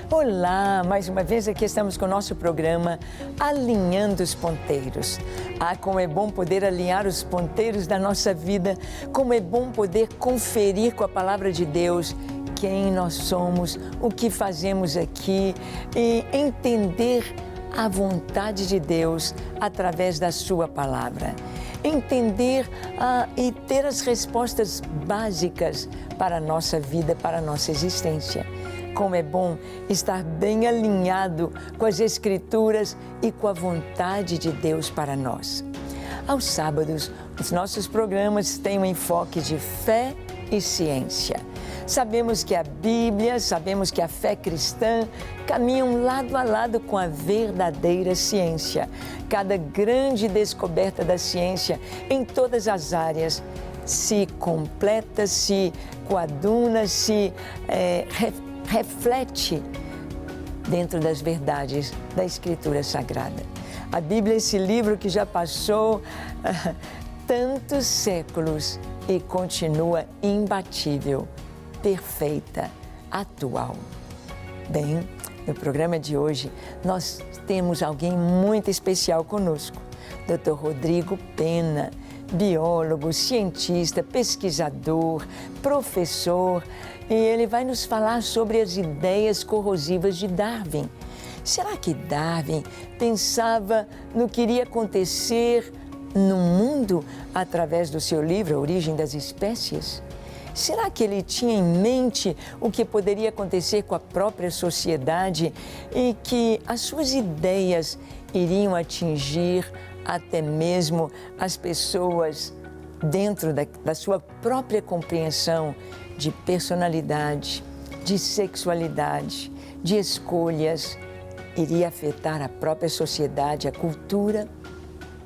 Olá, mais uma vez aqui estamos com o nosso programa Alinhando os Ponteiros. Ah, como é bom poder alinhar os ponteiros da nossa vida, como é bom poder conferir com a Palavra de Deus quem nós somos, o que fazemos aqui e entender a vontade de Deus através da sua Palavra. Entender e ter as respostas básicas para a nossa vida, para a nossa existência. Como é bom estar bem alinhado com as Escrituras e com a vontade de Deus para nós. Aos sábados, os nossos programas têm um enfoque de fé e ciência. Sabemos que a Bíblia, sabemos que a fé cristã caminham lado a lado com a verdadeira ciência. Cada grande descoberta da ciência em todas as áreas se completa, se coaduna, se reflete dentro das verdades da Escritura Sagrada. A Bíblia é esse livro que já passou tantos séculos e continua imbatível, perfeita, atual. Bem, no programa de hoje nós temos alguém muito especial conosco, Dr. Rodrigo Penna, biólogo, cientista, pesquisador, professor, e ele vai nos falar sobre as ideias corrosivas de Darwin. Será que Darwin pensava no que iria acontecer no mundo através do seu livro A Origem das Espécies? Será que ele tinha em mente o que poderia acontecer com a própria sociedade e que as suas ideias iriam atingir até mesmo as pessoas dentro da sua própria compreensão de personalidade, de sexualidade, de escolhas, iria afetar a própria sociedade, a cultura?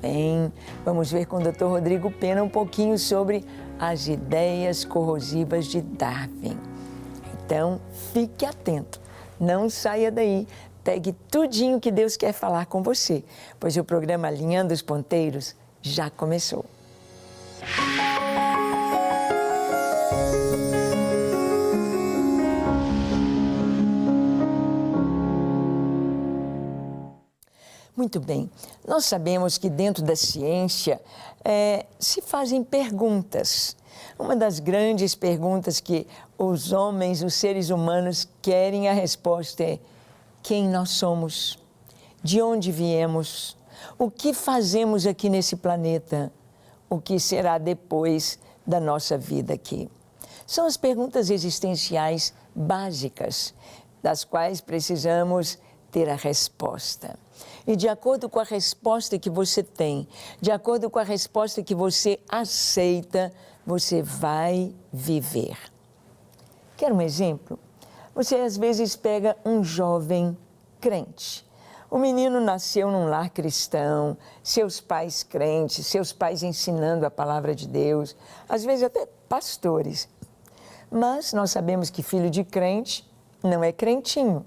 Bem, vamos ver com o Dr. Rodrigo Penna um pouquinho sobre as ideias corrosivas de Darwin. Então, fique atento, não saia daí, pegue tudinho que Deus quer falar com você, pois o programa Alinhando os Ponteiros já começou. Muito bem, nós sabemos que dentro da ciência se fazem perguntas. Uma das grandes perguntas que os homens, os seres humanos querem a resposta é: quem nós somos? De onde viemos? O que fazemos aqui nesse planeta? O que será depois da nossa vida aqui? São as perguntas existenciais básicas, das quais precisamos ter a resposta. E de acordo com a resposta que você tem, de acordo com a resposta que você aceita, você vai viver. Quer um exemplo? Você às vezes pega um jovem crente. O menino nasceu num lar cristão, seus pais crentes, seus pais ensinando a palavra de Deus, às vezes até pastores. Mas nós sabemos que filho de crente não é crentinho.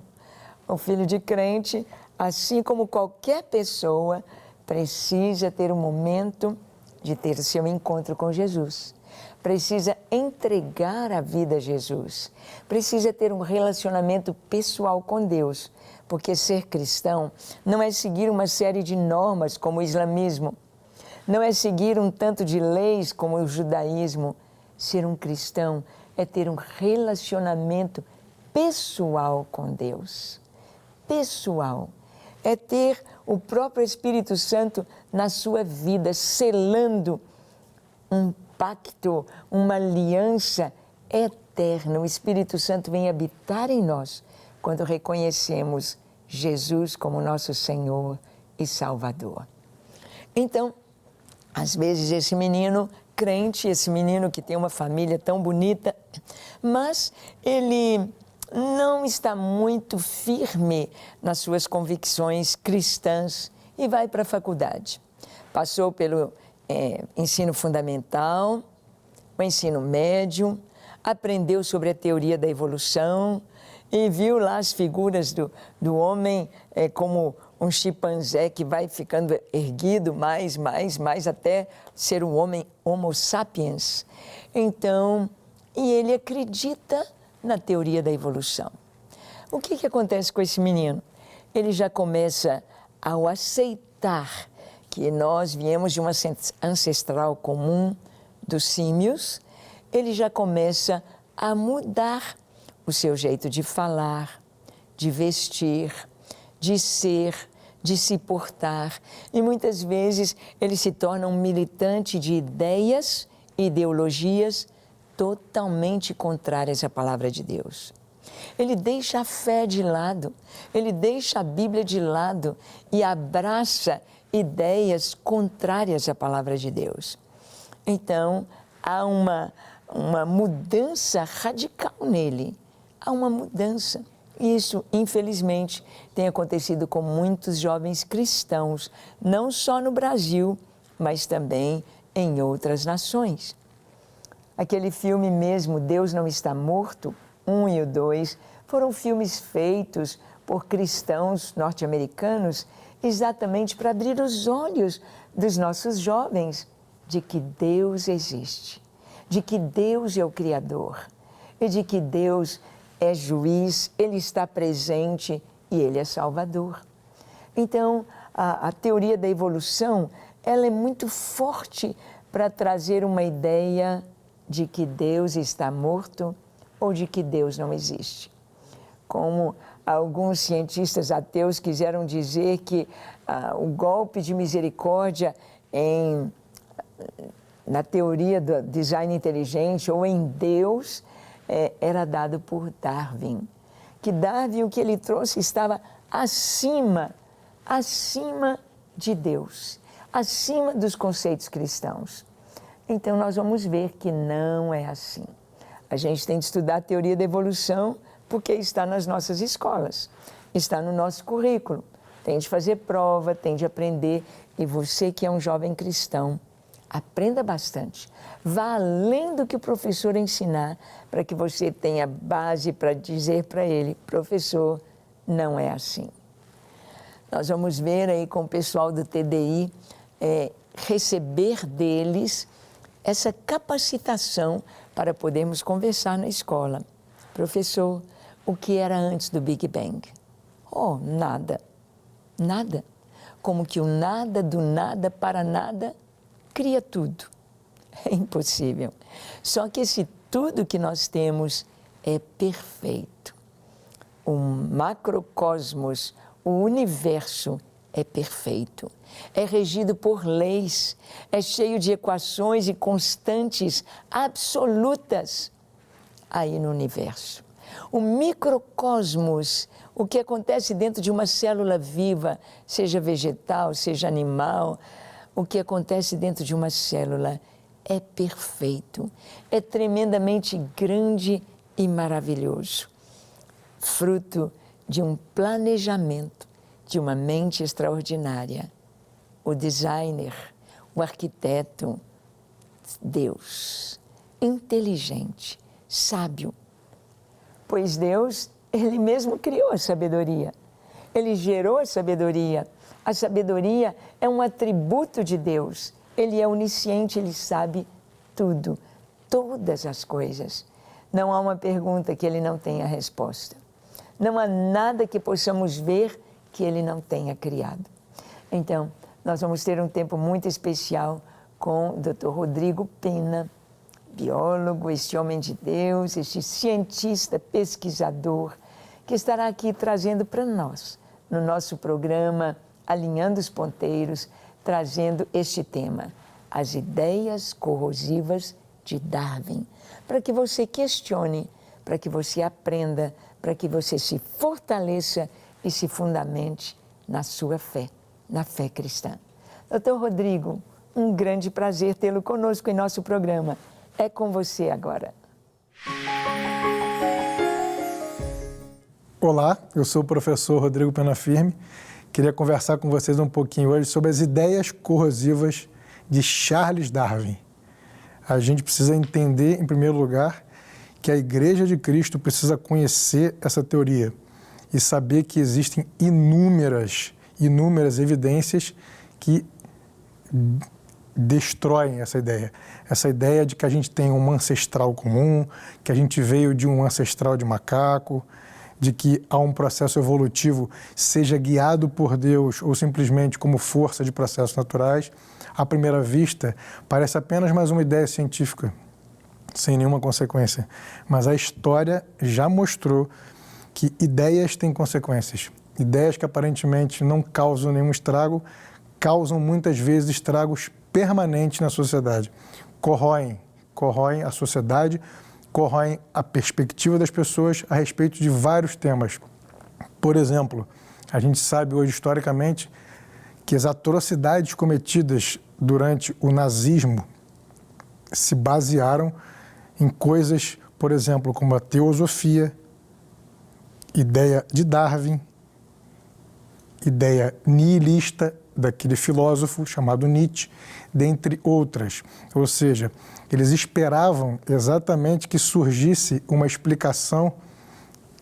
O filho de crente, assim como qualquer pessoa, precisa ter um momento de ter seu encontro com Jesus. Precisa entregar a vida a Jesus. Precisa ter um relacionamento pessoal com Deus. Porque ser cristão não é seguir uma série de normas como o islamismo. Não é seguir um tanto de leis como o judaísmo. Ser um cristão é ter um relacionamento pessoal com Deus. Pessoal. É ter o próprio Espírito Santo na sua vida, selando um pacto, uma aliança eterna. O Espírito Santo vem habitar em nós quando reconhecemos Jesus como nosso Senhor e Salvador. Então, às vezes esse menino crente, esse menino que tem uma família tão bonita, mas ele não está muito firme nas suas convicções cristãs e vai para a faculdade. Passou pelo ensino fundamental, o ensino médio, aprendeu sobre a teoria da evolução e viu lá as figuras do homem como um chimpanzé que vai ficando erguido mais, até ser um homem homo sapiens. Então, e ele acredita na teoria da evolução. O que acontece com esse menino? Ele já começa, ao aceitar que nós viemos de uma ancestral comum dos símios, ele já começa a mudar o seu jeito de falar, de vestir, de ser, de se portar. E muitas vezes ele se torna um militante de ideias e ideologias totalmente contrárias à palavra de Deus. Ele deixa a fé de lado, ele deixa a Bíblia de lado e abraça ideias contrárias à palavra de Deus. Então, há uma mudança radical nele, há uma mudança. E isso, infelizmente, tem acontecido com muitos jovens cristãos, não só no Brasil, mas também em outras nações. Aquele filme mesmo, Deus Não Está Morto, 1 e o 2, foram filmes feitos por cristãos norte-americanos exatamente para abrir os olhos dos nossos jovens de que Deus existe, de que Deus é o Criador e de que Deus é juiz, Ele está presente e Ele é Salvador. Então, a teoria da evolução, ela é muito forte para trazer uma ideia de que Deus está morto ou de que Deus não existe. Como alguns cientistas ateus quiseram dizer que o golpe de misericórdia na teoria do design inteligente ou em Deus era dado por Darwin. Que Darwin, o que ele trouxe, estava acima de Deus, acima dos conceitos cristãos. Então, nós vamos ver que não é assim. A gente tem de estudar a teoria da evolução porque está nas nossas escolas, está no nosso currículo. Tem de fazer prova, tem de aprender. E você que é um jovem cristão, aprenda bastante. Vá além do que o professor ensinar para que você tenha base para dizer para ele, professor, não é assim. Nós vamos ver aí com o pessoal do TDI, receber deles essa capacitação para podermos conversar na escola. Professor, o que era antes do Big Bang? Oh, nada. Nada. Como que o nada do nada para nada cria tudo. É impossível. Só que esse tudo que nós temos é perfeito. O macrocosmos, o universo é perfeito. É regido por leis, é cheio de equações e constantes absolutas aí no universo. O microcosmos, o que acontece dentro de uma célula viva, seja vegetal, seja animal, o que acontece dentro de uma célula é perfeito, é tremendamente grande e maravilhoso, fruto de um planejamento, de uma mente extraordinária. O designer, o arquiteto, Deus, inteligente, sábio. Pois Deus, Ele mesmo criou a sabedoria. Ele gerou a sabedoria. A sabedoria é um atributo de Deus. Ele é onisciente, Ele sabe tudo, todas as coisas. Não há uma pergunta que Ele não tenha resposta. Não há nada que possamos ver que Ele não tenha criado. Então, nós vamos ter um tempo muito especial com o Dr. Rodrigo Pena, biólogo, este homem de Deus, este cientista, pesquisador, que estará aqui trazendo para nós, no nosso programa Alinhando os Ponteiros, trazendo este tema, as ideias corrosivas de Darwin, para que você questione, para que você aprenda, para que você se fortaleça e se fundamente na sua fé, na fé cristã. Doutor Rodrigo, um grande prazer tê-lo conosco em nosso programa. É com você agora. Olá, eu sou o professor Rodrigo Pena Firme. Queria conversar com vocês um pouquinho hoje sobre as ideias corrosivas de Charles Darwin. A gente precisa entender, em primeiro lugar, que a Igreja de Cristo precisa conhecer essa teoria e saber que existem inúmeras evidências que destroem essa ideia. Essa ideia de que a gente tem uma ancestral comum, que a gente veio de um ancestral de macaco, de que há um processo evolutivo, seja guiado por Deus ou simplesmente como força de processos naturais, à primeira vista, parece apenas mais uma ideia científica, sem nenhuma consequência. Mas a história já mostrou que ideias têm consequências. Ideias que aparentemente não causam nenhum estrago, causam muitas vezes estragos permanentes na sociedade. Corroem a sociedade, corroem a perspectiva das pessoas a respeito de vários temas. Por exemplo, a gente sabe hoje historicamente que as atrocidades cometidas durante o nazismo se basearam em coisas, por exemplo, como a teosofia, ideia de Darwin, ideia nihilista daquele filósofo chamado Nietzsche, dentre outras. Ou seja, eles esperavam exatamente que surgisse uma explicação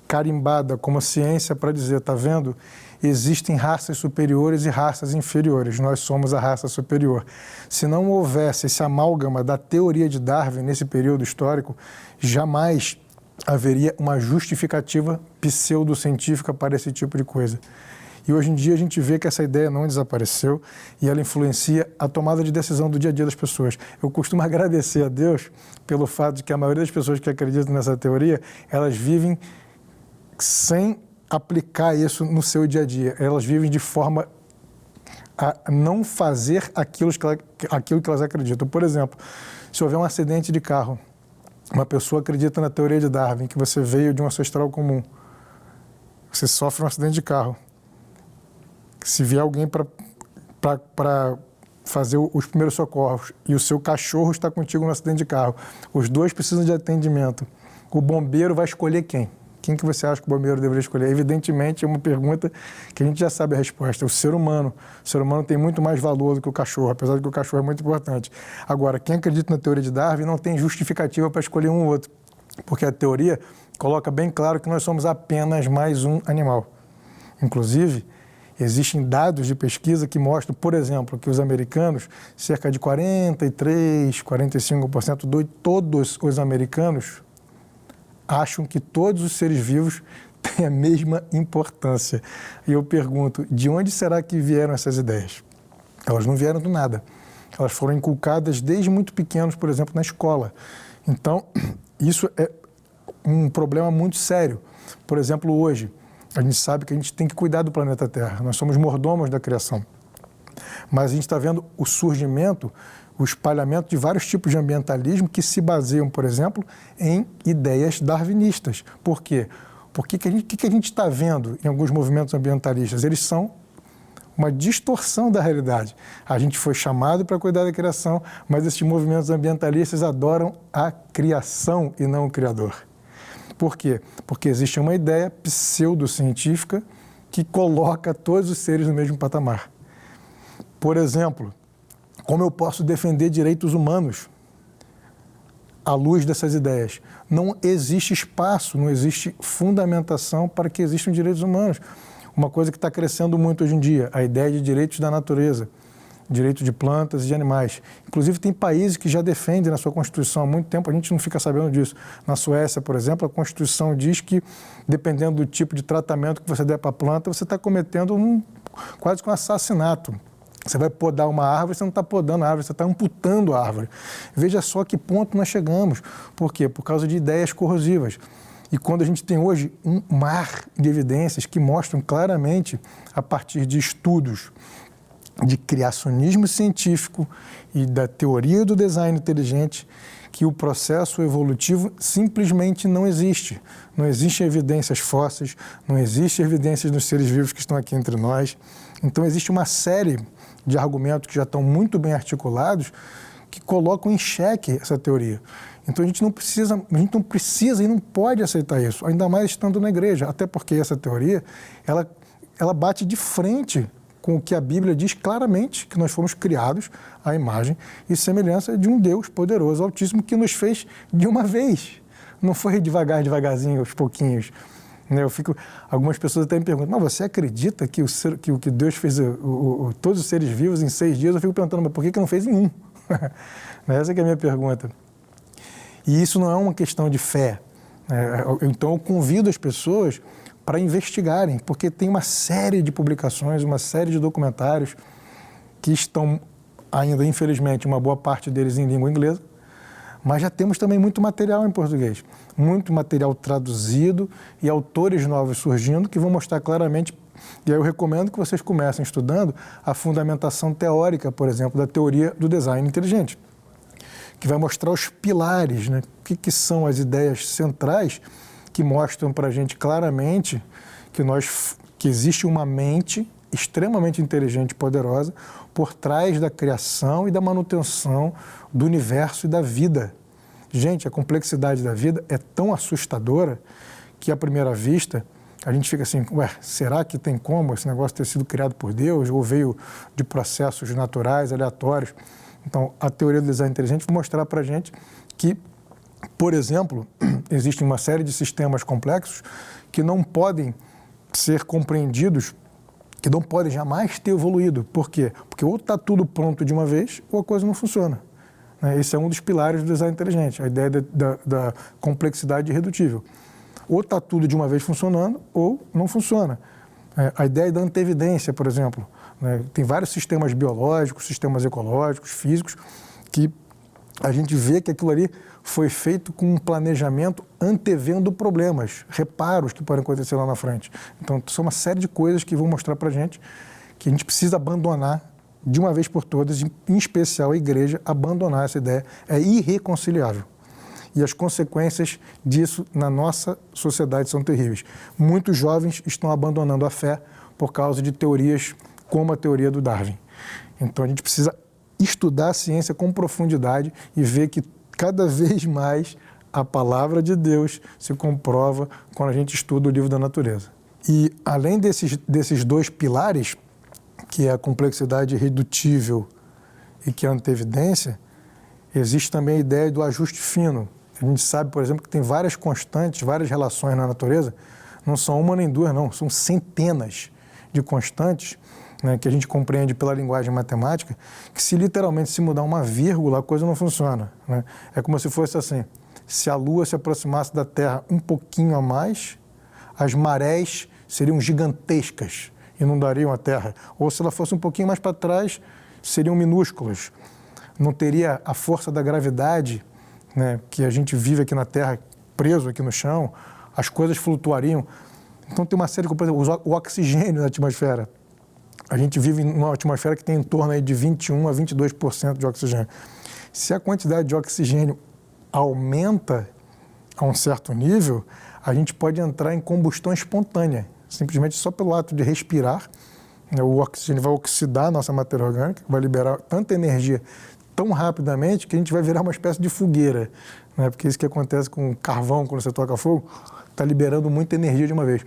carimbada como ciência para dizer, tá vendo? Existem raças superiores e raças inferiores, nós somos a raça superior. Se não houvesse esse amálgama da teoria de Darwin nesse período histórico, jamais haveria uma justificativa pseudocientífica para esse tipo de coisa. E hoje em dia a gente vê que essa ideia não desapareceu e ela influencia a tomada de decisão do dia a dia das pessoas. Eu costumo agradecer a Deus pelo fato de que a maioria das pessoas que acreditam nessa teoria, elas vivem sem aplicar isso no seu dia a dia. Elas vivem de forma a não fazer aquilo que elas acreditam. Por exemplo, se houver um acidente de carro, uma pessoa acredita na teoria de Darwin, que você veio de um ancestral comum. Você sofre um acidente de carro. Se vier alguém para fazer os primeiros socorros e o seu cachorro está contigo no acidente de carro, os dois precisam de atendimento. O bombeiro vai escolher quem? Quem que você acha que o bombeiro deveria escolher? Evidentemente, é uma pergunta que a gente já sabe a resposta. O ser humano. O ser humano tem muito mais valor do que o cachorro, apesar de que o cachorro é muito importante. Agora, quem acredita na teoria de Darwin não tem justificativa para escolher um ou outro, porque a teoria coloca bem claro que nós somos apenas mais um animal. Inclusive, existem dados de pesquisa que mostram, por exemplo, que os americanos, cerca de 43%, 45% de todos os americanos acham que todos os seres vivos têm a mesma importância. E eu pergunto, de onde será que vieram essas ideias? Elas não vieram do nada. Elas foram inculcadas desde muito pequenos, por exemplo, na escola. Então, isso é um problema muito sério. Por exemplo, hoje, a gente sabe que a gente tem que cuidar do planeta Terra. Nós somos mordomos da criação. Mas a gente está vendo o surgimento, o espalhamento de vários tipos de ambientalismo que se baseiam, por exemplo, em ideias darwinistas. Por quê? Porque o que a gente está vendo em alguns movimentos ambientalistas? Eles são uma distorção da realidade. A gente foi chamado para cuidar da criação, mas esses movimentos ambientalistas adoram a criação e não o Criador. Por quê? Porque existe uma ideia pseudocientífica que coloca todos os seres no mesmo patamar. Por exemplo, como eu posso defender direitos humanos à luz dessas ideias? Não existe espaço, não existe fundamentação para que existam direitos humanos. Uma coisa que está crescendo muito hoje em dia, a ideia de direitos da natureza, direito de plantas e de animais. Inclusive, tem países que já defendem na sua Constituição há muito tempo, a gente não fica sabendo disso. Na Suécia, por exemplo, a Constituição diz que, dependendo do tipo de tratamento que você der para a planta, você está cometendo quase que um assassinato. Você vai podar uma árvore, você não está podando a árvore, você está amputando a árvore. Veja só a que ponto nós chegamos. Por quê? Por causa de ideias corrosivas. E quando a gente tem hoje um mar de evidências que mostram claramente, a partir de estudos de criacionismo científico e da teoria do design inteligente, que o processo evolutivo simplesmente não existe. Não existem evidências fósseis, não existem evidências dos seres vivos que estão aqui entre nós. Então existe uma série de argumentos que já estão muito bem articulados que colocam em xeque essa teoria. Então a gente não precisa e não pode aceitar isso, ainda mais estando na igreja, até porque essa teoria, ela bate de frente com o que a Bíblia diz claramente, que nós fomos criados à imagem e semelhança de um Deus poderoso, altíssimo, que nos fez de uma vez. Não foi devagarzinho, aos pouquinhos. Algumas pessoas até me perguntam, mas você acredita que Deus fez todos os seres vivos em 6 dias? Eu fico perguntando, mas por que não fez em 1? Essa que é a minha pergunta. E isso não é uma questão de fé. Então eu convido as pessoas para investigarem, porque tem uma série de publicações, uma série de documentários que estão ainda, infelizmente, uma boa parte deles em língua inglesa, mas já temos também muito material em português, muito material traduzido e autores novos surgindo que vão mostrar claramente. E aí eu recomendo que vocês comecem estudando a fundamentação teórica, por exemplo, da teoria do design inteligente, que vai mostrar os pilares, né? O que são as ideias centrais que mostram para a gente claramente que existe uma mente extremamente inteligente e poderosa por trás da criação e da manutenção do universo e da vida. Gente, a complexidade da vida é tão assustadora que, à primeira vista, a gente fica assim, ué, será que tem como esse negócio ter sido criado por Deus ou veio de processos naturais, aleatórios? Então, a teoria do design inteligente vai mostrar para a gente que, por exemplo, existe uma série de sistemas complexos que não podem ser compreendidos, que não podem jamais ter evoluído. Por quê? Porque ou está tudo pronto de uma vez ou a coisa não funciona. Esse é um dos pilares do design inteligente, a ideia da complexidade irredutível. Ou está tudo de uma vez funcionando ou não funciona. A ideia da antevidência, por exemplo. Tem vários sistemas biológicos, sistemas ecológicos, físicos, que a gente vê que aquilo ali foi feito com um planejamento antevendo problemas, reparos que podem acontecer lá na frente. Então, são uma série de coisas que vão mostrar para a gente que a gente precisa abandonar de uma vez por todas, em especial a igreja, abandonar essa ideia. É irreconciliável. E as consequências disso na nossa sociedade são terríveis. Muitos jovens estão abandonando a fé por causa de teorias como a teoria do Darwin. Então, a gente precisa estudar a ciência com profundidade e ver que cada vez mais a palavra de Deus se comprova quando a gente estuda o livro da natureza. E além desses dois pilares, que é a complexidade irredutível e que é a antevidência, existe também a ideia do ajuste fino. A gente sabe, por exemplo, que tem várias constantes, várias relações na natureza, não são uma nem duas, não, são centenas de constantes, né, que a gente compreende pela linguagem matemática, que se literalmente se mudar uma vírgula, a coisa não funciona. Né? É como se fosse assim, se a Lua se aproximasse da Terra um pouquinho a mais, as marés seriam gigantescas, inundariam a Terra. Ou se ela fosse um pouquinho mais para trás, seriam minúsculas. Não teria a força da gravidade, né, que a gente vive aqui na Terra, preso aqui no chão, as coisas flutuariam. Então tem uma série de coisas, o oxigênio na atmosfera. A gente vive numa atmosfera que tem em torno aí de 21% a 22% de oxigênio. Se a quantidade de oxigênio aumenta a um certo nível, a gente pode entrar em combustão espontânea, simplesmente só pelo ato de respirar. O oxigênio vai oxidar a nossa matéria orgânica, vai liberar tanta energia tão rapidamente que a gente vai virar uma espécie de fogueira, né? Porque isso que acontece com carvão quando você toca fogo, está liberando muita energia de uma vez.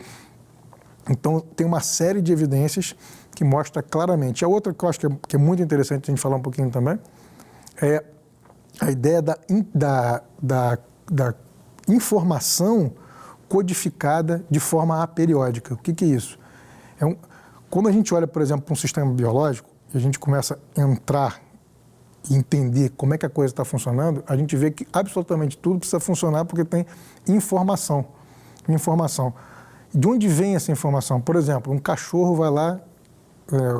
Então, tem uma série de evidências que mostra claramente. A outra que eu acho que é muito interessante a gente falar um pouquinho também é a ideia da informação codificada de forma aperiódica. O que é isso? Quando a gente olha, por exemplo, para um sistema biológico e a gente começa a entrar e entender como é que a coisa está funcionando, a gente vê que absolutamente tudo precisa funcionar porque tem informação. De onde vem essa informação? Por exemplo, um cachorro vai lá,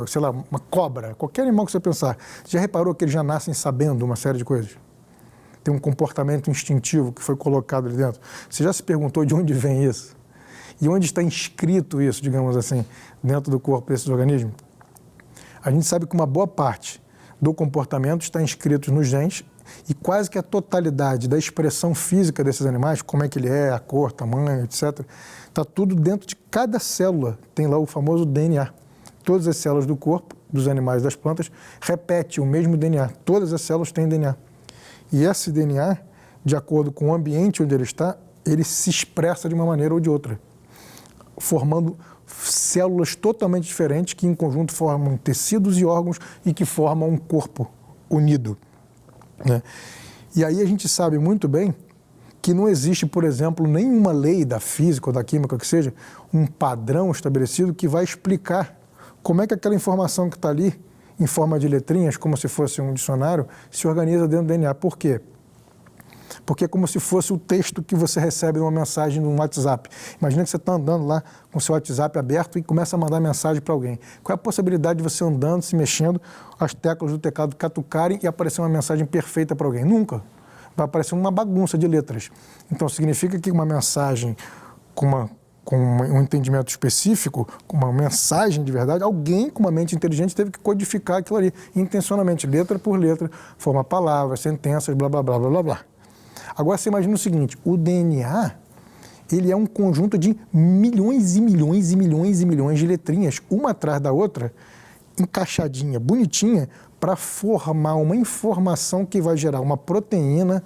sei lá, uma cobra, qualquer animal que você pensar, você já reparou que eles já nascem sabendo uma série de coisas? Tem um comportamento instintivo que foi colocado ali dentro. Você já se perguntou de onde vem isso? E onde está inscrito isso, digamos assim, dentro do corpo desses organismos? A gente sabe que uma boa parte do comportamento está inscrito nos genes e quase que a totalidade da expressão física desses animais, como é que ele é, a cor, tamanho, etc., está tudo dentro de cada célula. Tem lá o famoso DNA. Todas as células do corpo, dos animais e das plantas, repetem o mesmo DNA. Todas as células têm DNA. E esse DNA, de acordo com o ambiente onde ele está, ele se expressa de uma maneira ou de outra, formando células totalmente diferentes que em conjunto formam tecidos e órgãos e que formam um corpo unido, né? E aí a gente sabe muito bem que não existe, por exemplo, nenhuma lei da física ou da química que seja, um padrão estabelecido que vai explicar como é que aquela informação que está ali, em forma de letrinhas, como se fosse um dicionário, se organiza dentro do DNA. Por quê? porque é como se fosse o texto que você recebe numa mensagem no WhatsApp. Imagina que você está andando lá com o seu WhatsApp aberto e começa a mandar mensagem para alguém. Qual é a possibilidade de você andando, se mexendo, as teclas do teclado catucarem e aparecer uma mensagem perfeita para alguém? Nunca. Vai aparecer uma bagunça de letras. Então, significa que uma mensagem com um entendimento específico, com uma mensagem de verdade, alguém com uma mente inteligente teve que codificar aquilo ali, intencionalmente, letra por letra, formar palavras, sentenças, blá, blá, blá, blá, blá, blá. Agora, você imagina o seguinte, o DNA, ele é um conjunto de milhões e milhões e milhões e milhões de letrinhas, uma atrás da outra, encaixadinha, bonitinha, para formar uma informação que vai gerar uma proteína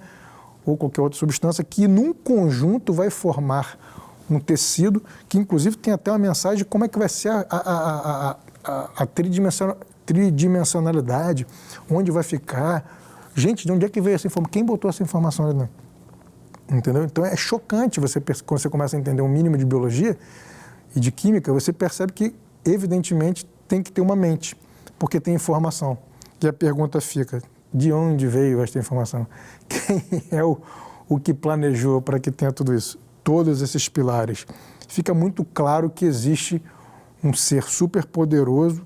ou qualquer outra substância que, num conjunto, vai formar um tecido que, inclusive, tem até uma mensagem de como é que vai ser a tridimensionalidade, onde vai ficar. Gente, de onde é que veio essa informação? Quem botou essa informação ali? Entendeu? Então, é chocante quando você começa a entender um mínimo de biologia e de química, você percebe que, evidentemente, tem que ter uma mente, porque tem informação. E a pergunta fica, de onde veio esta informação? Quem é o que planejou para que tenha tudo isso? Todos esses pilares. Fica muito claro que existe um ser superpoderoso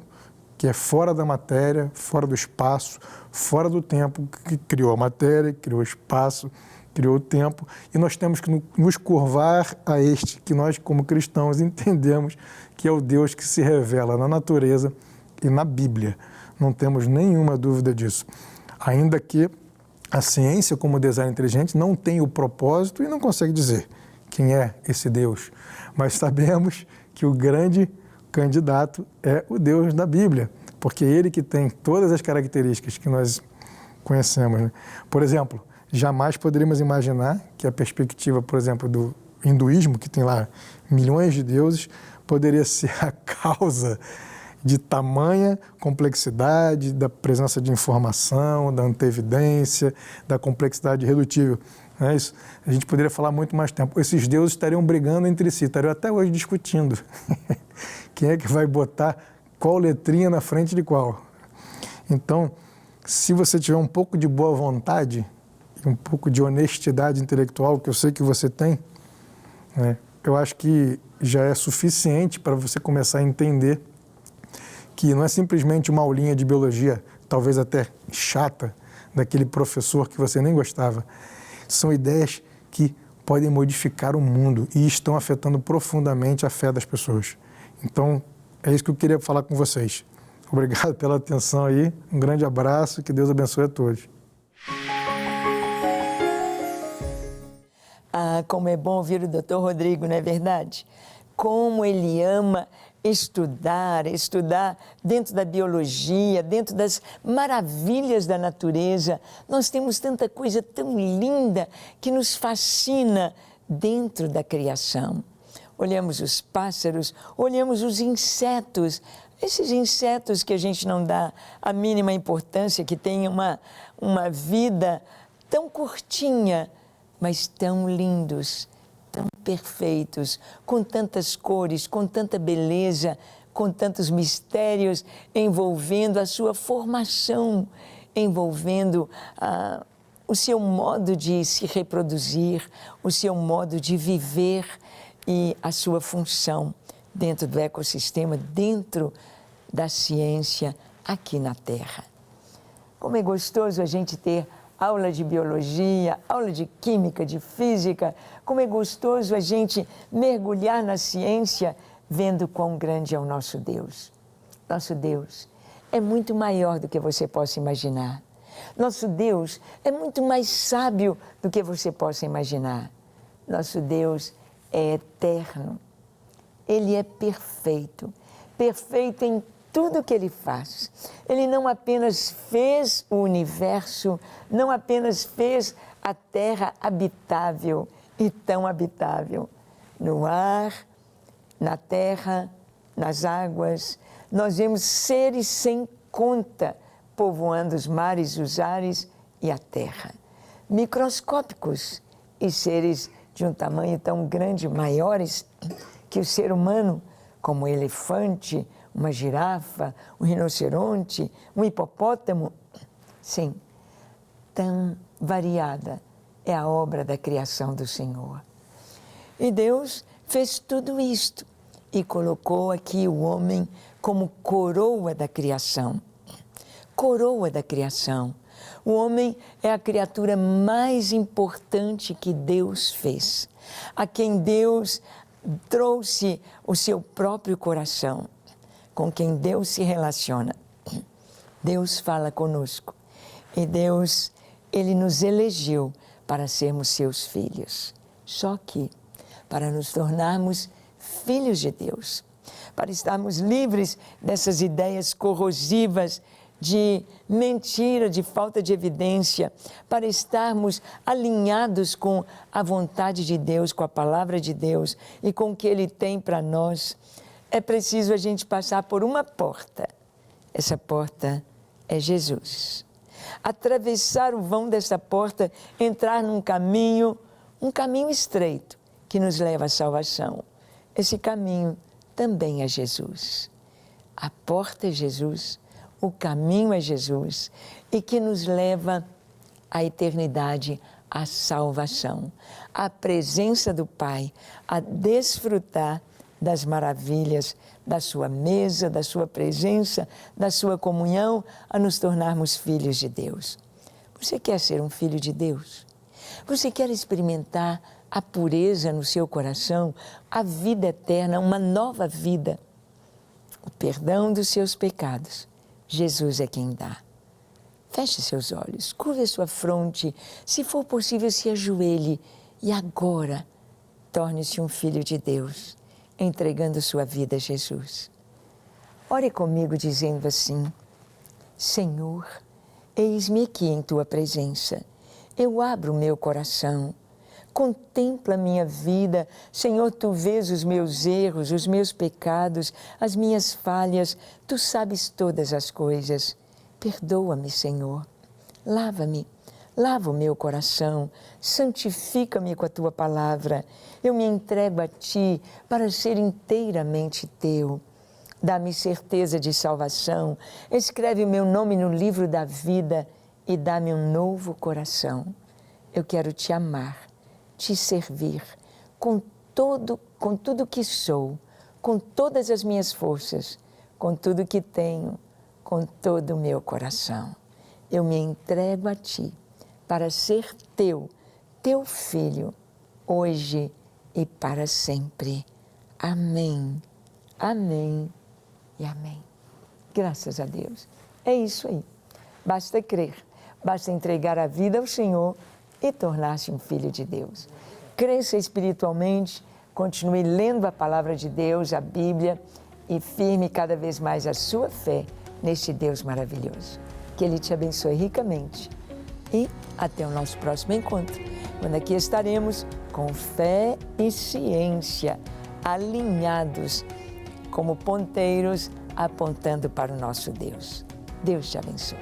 que é fora da matéria, fora do espaço, fora do tempo, que criou a matéria, criou o espaço, criou o tempo, e nós temos que nos curvar a este que nós, como cristãos, entendemos que é o Deus que se revela na natureza e na Bíblia. Não temos nenhuma dúvida disso. Ainda que a ciência, como design inteligente, não tem o propósito e não consegue dizer quem é esse Deus, mas sabemos que o grande candidato é o Deus da Bíblia, porque é ele que tem todas as características que nós conhecemos, né? Por exemplo, jamais poderíamos imaginar que a perspectiva, por exemplo, do hinduísmo, que tem lá milhões de deuses, poderia ser a causa de tamanha complexidade, da presença de informação, da antevidência, da complexidade irredutível. Não é isso? A gente poderia falar muito mais tempo. Esses deuses estariam brigando entre si, estariam até hoje discutindo. Quem é que vai botar qual letrinha na frente de qual? Então, se você tiver um pouco de boa vontade, um pouco de honestidade intelectual, que eu sei que você tem, né, eu acho que já é suficiente para você começar a entender que não é simplesmente uma aulinha de biologia, talvez até chata, daquele professor que você nem gostava. São ideias que podem modificar o mundo e estão afetando profundamente a fé das pessoas. Então, é isso que eu queria falar com vocês. Obrigado pela atenção aí, um grande abraço, que Deus abençoe a todos. Ah, como é bom ouvir o Dr. Rodrigo, não é verdade? Como ele ama estudar dentro da biologia, dentro das maravilhas da natureza. Nós temos tanta coisa tão linda que nos fascina dentro da criação. Olhamos os pássaros, olhamos os insetos, esses insetos que a gente não dá a mínima importância, que têm uma vida tão curtinha, mas tão lindos, tão perfeitos, com tantas cores, com tanta beleza, com tantos mistérios, envolvendo a sua formação, envolvendo o seu modo de se reproduzir, o seu modo de viver e a sua função dentro do ecossistema, dentro da ciência aqui na Terra. Como é gostoso a gente ter aula de biologia, aula de química, de física. Como é gostoso a gente mergulhar na ciência vendo quão grande é o nosso Deus. Nosso Deus é muito maior do que você possa imaginar. Nosso Deus é muito mais sábio do que você possa imaginar. Nosso Deus é eterno. Ele é perfeito, perfeito em tudo que Ele faz. Ele não apenas fez o universo, não apenas fez a terra habitável e tão habitável. No ar, na terra, nas águas, nós vemos seres sem conta povoando os mares, os ares e a terra. Microscópicos e seres de um tamanho tão grande, maiores que o ser humano, como o elefante, uma girafa, um rinoceronte, um hipopótamo. Sim, tão variada é a obra da criação do Senhor. E Deus fez tudo isto e colocou aqui o homem como coroa da criação. Coroa da criação. O homem é a criatura mais importante que Deus fez, a quem Deus trouxe o seu próprio coração, com quem Deus se relaciona. Deus fala conosco e Deus, Ele nos elegeu para sermos seus filhos. Só que, para nos tornarmos filhos de Deus, para estarmos livres dessas ideias corrosivas de mentira, de falta de evidência, para estarmos alinhados com a vontade de Deus, com a palavra de Deus e com o que Ele tem para nós, é preciso a gente passar por uma porta. Essa porta é Jesus. Atravessar o vão dessa porta, entrar num caminho, um caminho estreito que nos leva à salvação. Esse caminho também é Jesus. A porta é Jesus, o caminho é Jesus e que nos leva à eternidade, à salvação, à presença do Pai, a desfrutar das maravilhas da sua mesa, da sua presença, da sua comunhão, a nos tornarmos filhos de Deus. Você quer ser um filho de Deus? Você quer experimentar a pureza no seu coração, a vida eterna, uma nova vida, o perdão dos seus pecados? Jesus é quem dá. Feche seus olhos, curve a sua fronte, se for possível, se ajoelhe e agora torne-se um filho de Deus, entregando sua vida a Jesus. Ore comigo dizendo assim: Senhor, eis-me aqui em Tua presença, eu abro o meu coração, contempla a minha vida, Senhor, Tu vês os meus erros, os meus pecados, as minhas falhas, Tu sabes todas as coisas. Perdoa-me, Senhor, lava-me, lava o meu coração, santifica-me com a Tua palavra. Eu me entrego a Ti para ser inteiramente Teu. Dá-me certeza de salvação, escreve o meu nome no livro da vida e dá-me um novo coração. Eu quero Te amar, Te servir com tudo que sou, com todas as minhas forças, com tudo que tenho, com todo o meu coração. Eu me entrego a Ti para ser Teu Filho, hoje e para sempre. Amém, amém e amém. Graças a Deus. É isso aí. Basta crer, basta entregar a vida ao Senhor e tornar-se um filho de Deus. Cresça espiritualmente, continue lendo a palavra de Deus, a Bíblia, e firme cada vez mais a sua fé neste Deus maravilhoso. Que Ele te abençoe ricamente. E até o nosso próximo encontro, quando aqui estaremos com fé e ciência, alinhados como ponteiros, apontando para o nosso Deus. Deus te abençoe.